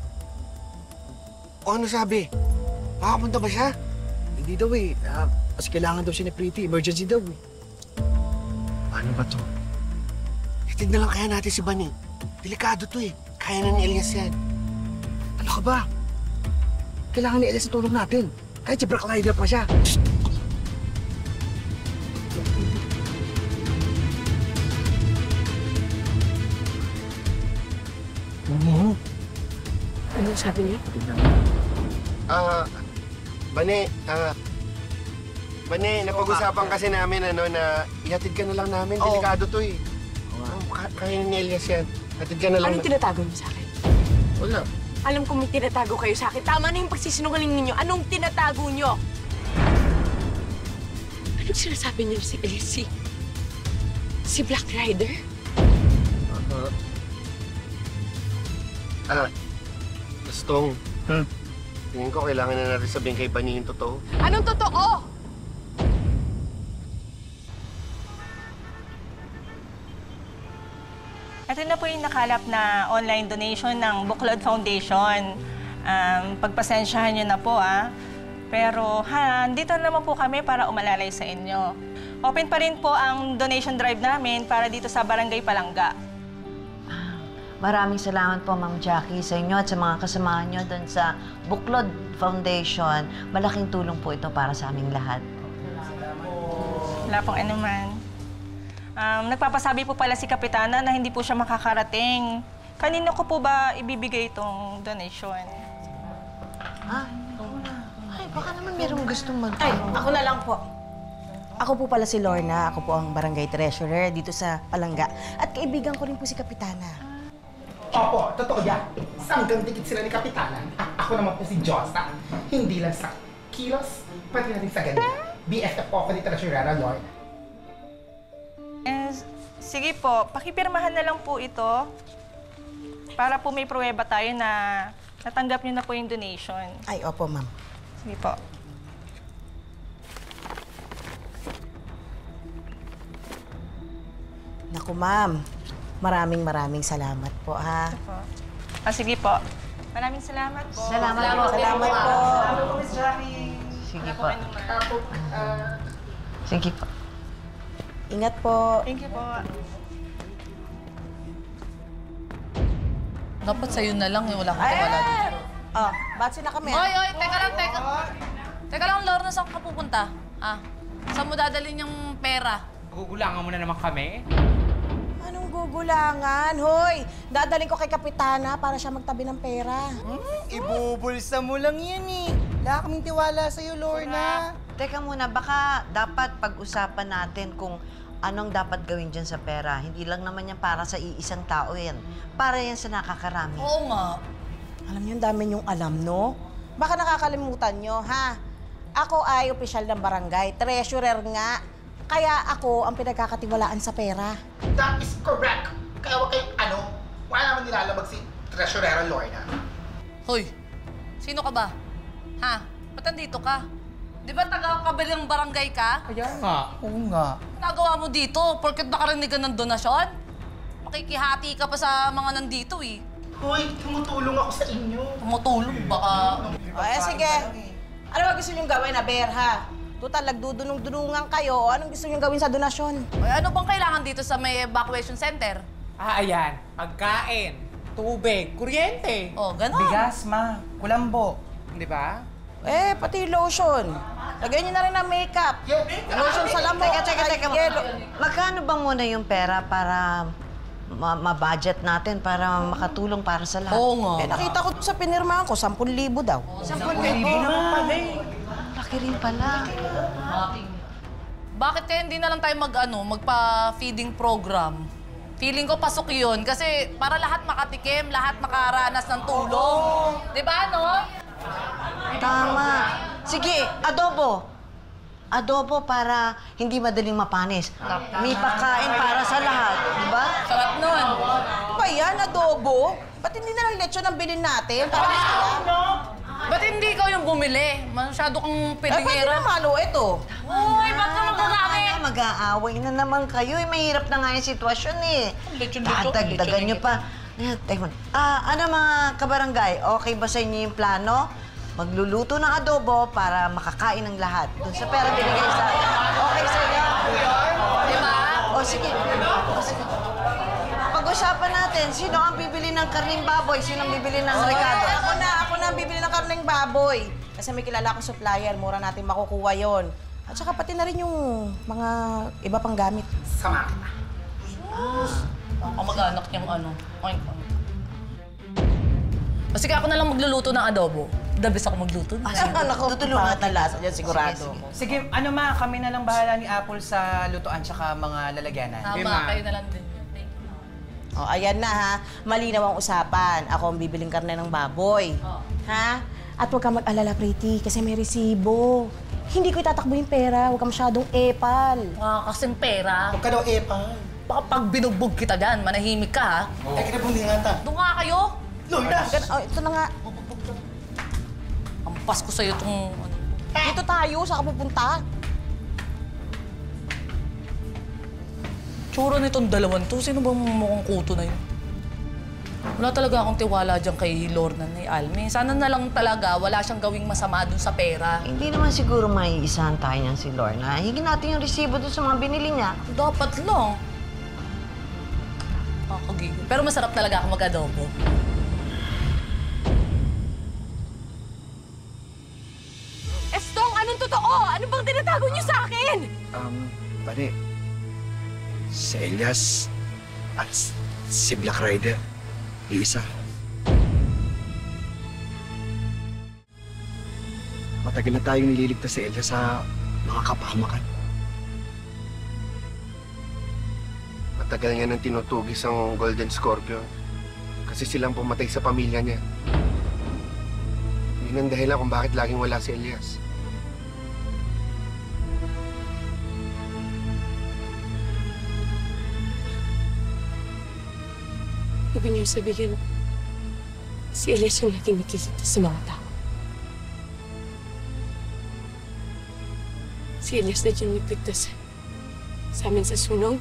O ano sabi? Makapunta ba siya? Hindi daw eh. Kasi kailangan daw siya ni Pretty. Emergency daw eh. Paano ba to? Hitid na lang kaya natin si Bani. Delikado to eh. Kaya na ni Elias yan. Ano ka ba? Kailangan ni Elias ang tulong natin. Kahit si Black Rider pa siya. Ano sabi niya? Bani, napag-usapan kasi namin na ihatid ka na lang namin. Delikado to eh. Kaya ni Elias yan. Hatid ka na lang. Anong tinatago niyo sa akin? Wala. Alam kong may tinatago kayo sa akin. Tama na yung pagsisinungaling ninyo. Anong tinatago niyo? Anong sinasabi niyo si Elias? Si Black Rider? Gustong. Tingin ko kailangan na natin sabihin kay Bani yung totoo. Anong totoo? Ito na po yung nakalap na online donation ng Buklod Foundation. Pagpasensyahan nyo na po, Pero, dito naman po kami para umalalay sa inyo. Open pa rin po ang donation drive namin para dito sa Barangay Palangga. Maraming salamat po, Ma'am Jackie, sa inyo at sa mga kasamahan nyo doon sa Buklod Foundation. Malaking tulong po ito para sa aming lahat. Wala pong anuman. Nagpapasabi po pala si Kapitana na hindi po siya makakarating. Kanino ko po ba ibibigay itong donation? Ay, baka naman merong gustong Ay, ako na lang po. Ako po pala si Lorna. Ako po ang barangay treasurer dito sa Palangga. At kaibigan ko rin po si Kapitana. Opo, totoo yan. Sanggang dikit sila ni Kapitana. Ako naman po si Josta. Hindi lang sa kilos, pati na rin sa ganda. BFF po ako ni Treasurera Lorna. Sige po, pakipirmahan na lang po ito para po may pruweba tayo na natanggap niyo na po yung donation. Ay, opo, ma'am. Sige po. Naku, ma'am. Maraming salamat po, ha? Sige po. Maraming salamat po. Salamat po. Salamat po. Salamat po, Miss Jackie. Sige po. Sige po. Ingat po. Thank you po. Dapat sa'yo na lang, wala kang tiwala dito. Batsi na kami. Oy, teka lang. Teka lang, Lorna, saan ka pupunta? Saan mo dadalhin yung pera? Gugulangan mo na naman kami. Anong gugulangan? Hoy, dadaling ko kay Kapitana para siya magtabi ng pera. Ibubulsa mo lang yan eh. Wala kaming tiwala sa'yo, Lorna. Teka muna, baka dapat pag-usapan natin kung anong dapat gawin dyan sa pera. Hindi lang naman yan para sa iisang tao yan. Para yan sa nakakarami. Oo nga. Alam niyo, ang dami niyong alam, no? Baka nakakalimutan niyo, ha? Ako ay opisyal ng barangay, treasurer nga. Kaya ako ang pinagkakatiwalaan sa pera. That is correct. Kaya wag kayong wala naman nilalabag si Treasurera Lorna. Hoy, sino ka ba? Ba't nandito ka? Di ba taga-kabilang barangay ka? Kaya nga. Oo nga. Nagawa mo dito, porket nakarinig ka ng donasyon? Makikihati ka pa sa mga nandito eh. Hoy, tumutulong ako sa inyo. Tumutulong? Baka... Sige. Ano ba gusto niyong gawin, Aber, ha? Total, nagdudunong-dunungan kayo. Anong gusto niyong gawin sa donasyon? Ano bang kailangan dito sa may evacuation center? Ayan. Pagkain, tubig, kuryente. Ganon. Bigas, kulambo. Di ba? Pati lotion. Lagyan niyo na rin ng makeup. Lotion sa lamok. Teka. Magkano ba muna yung pera para ma-budget natin para makatulong para sa lahat? Oo nga. Nakita ko sa pinirmahan ko, 10,000 daw. 10,000 naman pala eh. Laki rin pala. Bakit kaya hindi na lang tayo magpa-feeding program? Feeling ko pasok yun kasi para lahat makatikim, lahat makaranas ng tulong. Di ba, no? Tama. Sige, adobo. Adobo para hindi madaling mapanis. May pagkain para sa lahat, di ba? Sarap nun. Ba yan, adobo? Ba't hindi na lang lechon ang bilhin natin? Para Ba't hindi ikaw yung bumili? Masyado kang pedingera. Pwede na malo ito. Uy, ba't ka magagamit? Mag-aaway na naman kayo. Mahirap na nga yung sitwasyon eh. Dagdagan nyo pa. Teka, ano mga kabarangay, okay ba sa inyo yung plano? Magluluto ng adobo para makakain ng lahat. Doon sa pera binigay sa... Okay sa inyo? Diba? sige. Pag-usapan natin, sino ang bibili ng karning baboy? Sino ang bibili ng regalo? Ako na ang bibili ng karneng baboy. Kasi may kilala akong supplier, mura natin makukuha yon. At saka pati na rin yung mga iba pang gamit. Sama kita. Kamag-anak niyang ano. Sige, ako na lang magluluto ng adobo. The best ako magluto. Naku, tutulungan na lasa dyan, sigurado. Sige, ano ma, kami na lang bahala ni Apple sa lutuan tsaka mga lalagyanan. Tama, kayo na lang din. O, ayan na ha. Malinaw ang usapan. Ako ang bibiling karne ng baboy. Ha? At huwag kang mag-alala, Pretty, kasi may resibo. Hindi ko itatakbo yung pera. Huwag ka masyadong epal. Kasing pera. Huwag ka daw epal. Baka pag binugbog kita dyan, manahimik ka ha. Ay, kinabulingatan. Doon nga kayo. Lourdes! Ito na nga. Ang Pasko sa'yo itong... Dito tayo, saan ka pupunta? Tsura nitong dalawan to. Sino bang mukhang kuto na yun? Wala talaga akong tiwala dyan kay Lorna ni Almi. Sana na lang talaga wala siyang gawing masama dun sa pera. Hindi naman siguro maiisahan tayo niyan si Lorna. Higin natin yung resibo dun sa mga binili niya. Dapat lang. Nakakagigil. Pero masarap talaga ako mag-adobo. Estong, anong totoo? Ano bang tinatago niyo sa akin? Bane, si Elias at si Black Rider, iisa. Matagal na tayong nililigtas si Elias sa mga kapahamakan. Matagal niya nang tinutugis ang Golden Scorpion kasi silang pumatay sa pamilya niya. Yun ang dahilan kung bakit laging wala si Elias. Ibig niyo sabihin, si Elias yung laging nakikita sa mga tao. Si Elias na yung nagpigtas sa amin sa sunog.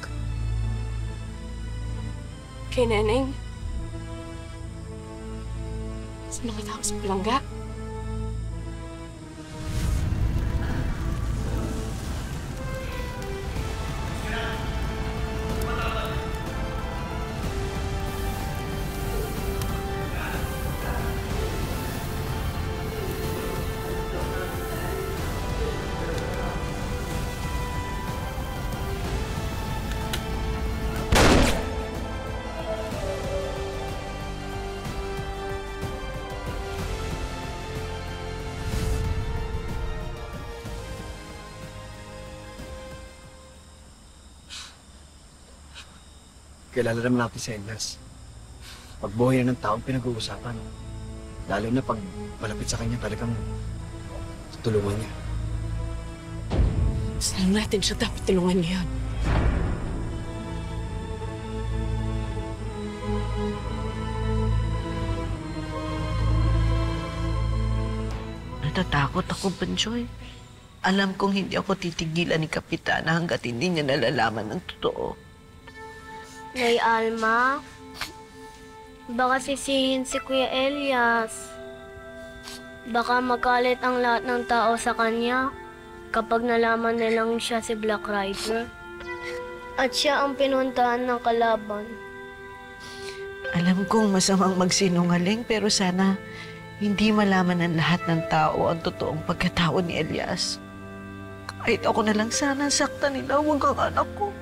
Kay Neneng. Sa mga tao sa palangga. Kilala naman natin si Elias. Pagbuhay na ng taong pinag-uusapan. Lalo na pag malapit sa kanya, talagang tulungan niya. Saan natin siya dapat tulungan niya yun? Natatakot ako, Banjoy. Alam kong hindi ako titigilan ni Kapitana hanggat hindi niya nalalaman ng totoo. Nay Alma, baka sisihin si Kuya Elias. Baka magalit ang lahat ng tao sa kanya kapag nalaman nilang siya si Black Rider. At siya ang pinuntahan ng kalaban. Alam kong masamang magsinungaling pero sana hindi malaman ng lahat ng tao ang totoong pagkatao ni Elias. Kahit ako na lang sana saktan nila, huwag ang anak ko.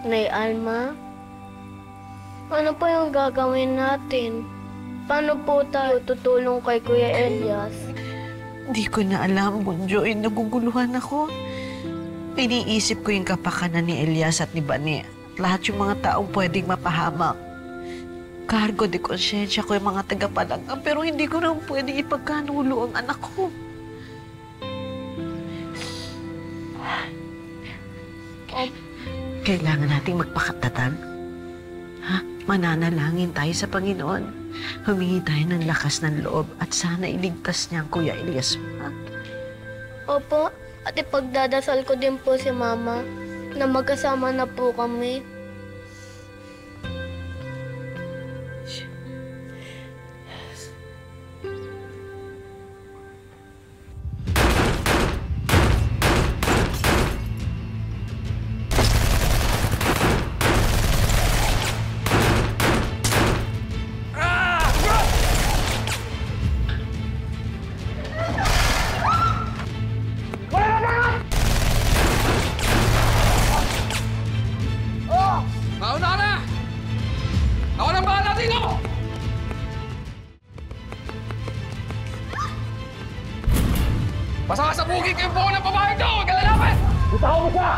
Nay Alma, ano pa yung gagawin natin? Paano po tayo tutulong kay Kuya Elias? Hindi ko na alam, Bunjoy. Naguguluhan ako. Iniisip ko yung kapakanan ni Elias at ni Bani. Lahat yung mga taong pwedeng mapahamak. Cargo de konsyensya ko yung mga tagapalangga, pero hindi ko rin pwedeng ipagkanulo ang anak ko. Kailangan nating magpakatatag. Ha? Mananalangin tayo sa Panginoon. Humingi tayo ng lakas ng loob at sana iligtas niya ang Kuya Elias. Ha? Opo, at ipagdadasal ko din po si Mama na magkasama na po kami. Pasasabugin ko yung buo ng babae ito! Huwag ka lalapit! Bitaw mo siya!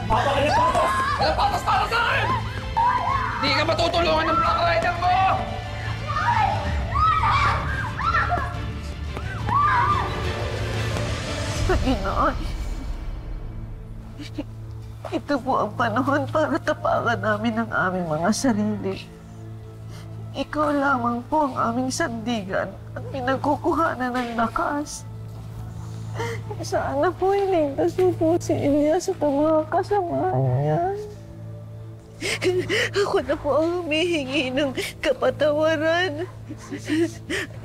Papakalapatos! Kalapatos para sa akin! Hindi ka matutulungan ng Black Rider mo! Panginoon, ito po ang panahon para tapakan namin ang aming mga sarili. Ikaw lamang po ang aming sandigan at pinagkukuhanan ng lakas. Sana po iligtas mo po si Elias at ang mga kasamahan niya. Ako na po ang humihingi ng kapatawaran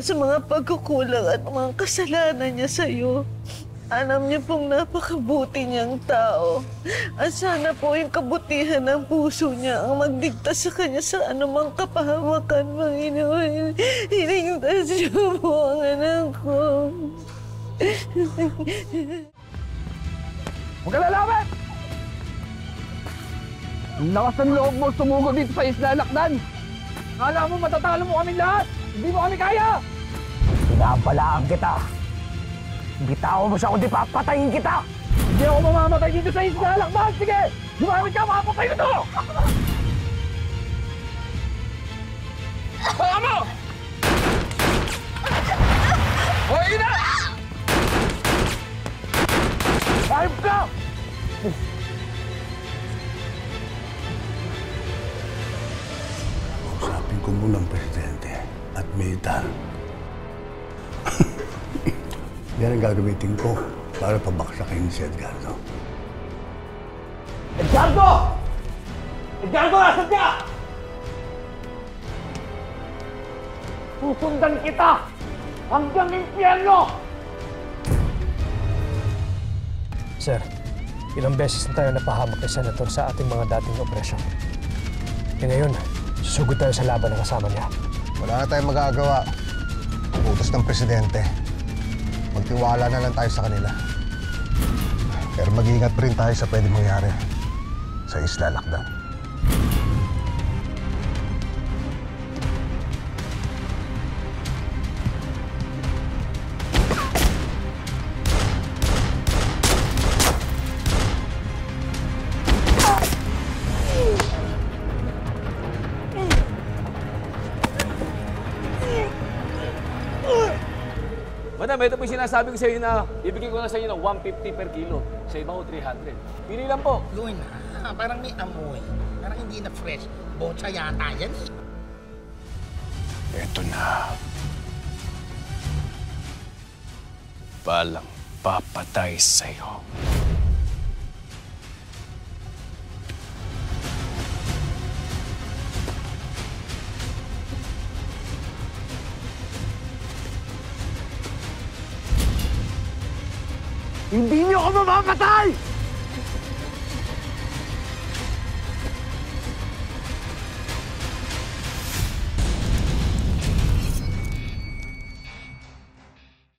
sa mga pagkukulang at mga kasalanan niya sa iyo. Alam niyo pong napakabuti niyang tao. At sana po yung kabutihan ng puso niya ang magdigtas sa kanya sa anumang kapahamakan, Panginoon. Iligtas niyo po ang anak ko. Huwag ka lalapit! Ang lakas ng loob mo sumugod dito sa Isla Lakdan. Akala mo matatalo mo kami lahat. Hindi mo kami kaya. Pinapalaan kita. Bitawan mo siya kundi papatayin kita. Hindi ako mamamatay dito sa Isla Lakdan. Sige, gumamit ka, makapatay ito. Baka mo! Hoy, na! Ayop ka! Usapin ko muna ang presidente at militar. Yan ang gagamitin ko para pabaksakin si Edgardo. Edgardo! Edgardo, nasan ka? Susundan kita hanggang impyerno! Sir, ilang beses na tayo napahamak kay Senator sa ating mga dating operasyon. E ngayon, susugod tayo sa laban ng kasama niya. Wala na tayong magagawa. Utos ng presidente. Magtiwala na lang tayo sa kanila. Pero mag-iingat pa rin tayo sa pwede mangyari sa Isla Lakdan. Madam, ito po yung sinasabi ko sa inyo na ibigay ko na sa inyo ng 150 per kilo. Sa iba ko 300. Pili lang po. Luin na. Parang may amoy. Parang hindi na fresh. Bocha yata yan. Ito na. Balang papatay sa'yo. Hindi niyo ako mamamatay!